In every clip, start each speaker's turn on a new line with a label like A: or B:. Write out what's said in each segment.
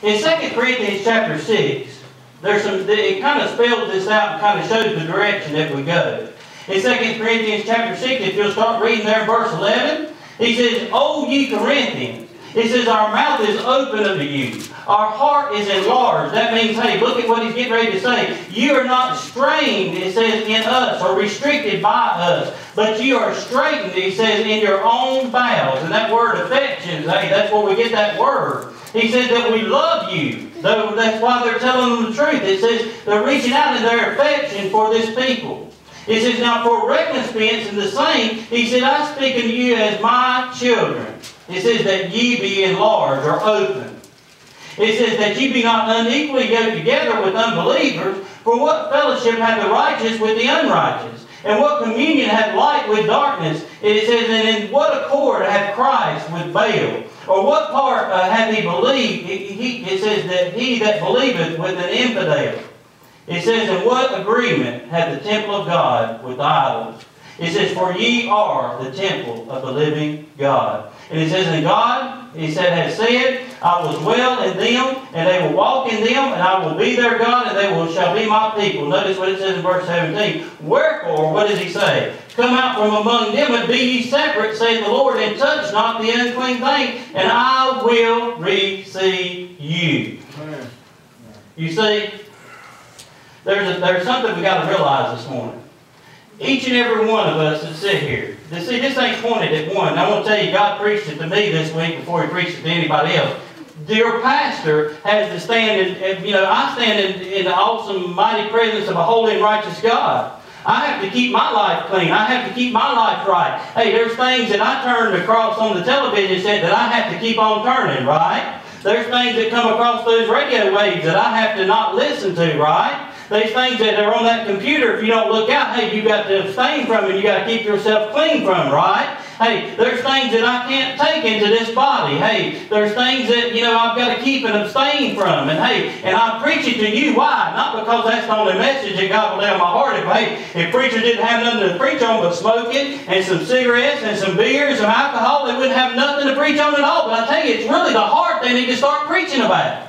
A: In 2 Corinthians chapter 6, it kind of spells this out and kind of shows the direction that we go. In 2 Corinthians chapter 6, if you'll start reading there in verse 11, he says, "O ye Corinthians," he says, "our mouth is open unto you. Our heart is enlarged." That means, hey, look at what he's getting ready to say. "You are not strained," it says, "in us," or restricted by us, "but you are straightened," he says, "in your own bowels." And that word affections, hey, that's where we get that word. He says that we love you. Though that's why they're telling them the truth. It says they're reaching out in their affection for this people. It says, "Now for recompense in the same," he said, "I speak unto you as my children." It says that ye be enlarged or open. It says that ye be not unequally yoked together with unbelievers. For what fellowship hath the righteous with the unrighteous? And what communion hath light with darkness? It says, "And in what accord hath Christ with Baal? Or what part hath he believed?" It says that he that believeth with an infidel. It says, "And what agreement hath the temple of God with idols?" It says, "For ye are the temple of the living God." And it says, "And God," he said, "has said, I will dwell in them, and they will walk in them, and I will be their God, and they shall be my people." Notice what it says in verse 17. "Wherefore," what does he say? "Come out from among them, and be ye separate, saith the Lord, and touch not the unclean thing, and I will receive you." You see, there's something we got to realize this morning. Each and every one of us that sit here. See, this ain't pointed at one. I want to tell you, God preached it to me this week before he preached it to anybody else. Your pastor has to stand I stand in the awesome, mighty presence of a holy and righteous God. I have to keep my life clean. I have to keep my life right. Hey, there's things that I turned across on the television set that I have to keep on turning, right? There's things that come across those radio waves that I have to not listen to, right? There's things that are on that computer, if you don't look out, hey, you got to abstain from and you got to keep yourself clean from, right? Hey, there's things that I can't take into this body. Hey, there's things that, I've got to keep and abstain from. And hey, and I preach it to you. Why? Not because that's the only message that God will lay on my heart. If preachers didn't have nothing to preach on but smoking and some cigarettes and some beer and some alcohol, they wouldn't have nothing to preach on at all. But I tell you, it's really the heart they need to start preaching about.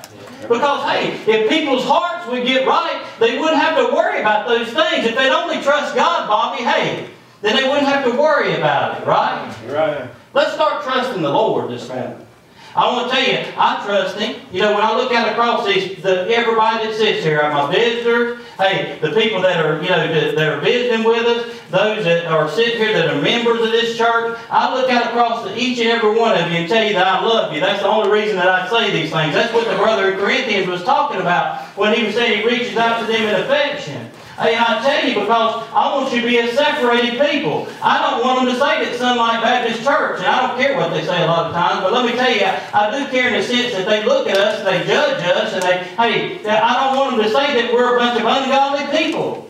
A: Because, hey, if people's hearts would get right, they wouldn't have to worry about those things. If they'd only trust God, Bobby, hey, then they wouldn't have to worry about it, right? Right. Let's start trusting the Lord this morning. I want to tell you, I trust Him. When I look out across everybody that sits here, my visitors, hey, the people that are, that are visiting with us, those that are sitting here that are members of this church, I look out across each and every one of you and tell you that I love you. That's the only reason that I say these things. That's what the brother in Corinthians was talking about when he was saying he reaches out to them in affection. Hey, I tell you, because I want you to be a separated people. I don't want them to say that Sunlight Baptist Church, and I don't care what they say a lot of times, but let me tell you, I do care in the sense that they look at us, they judge us, and I don't want them to say that we're a bunch of ungodly people.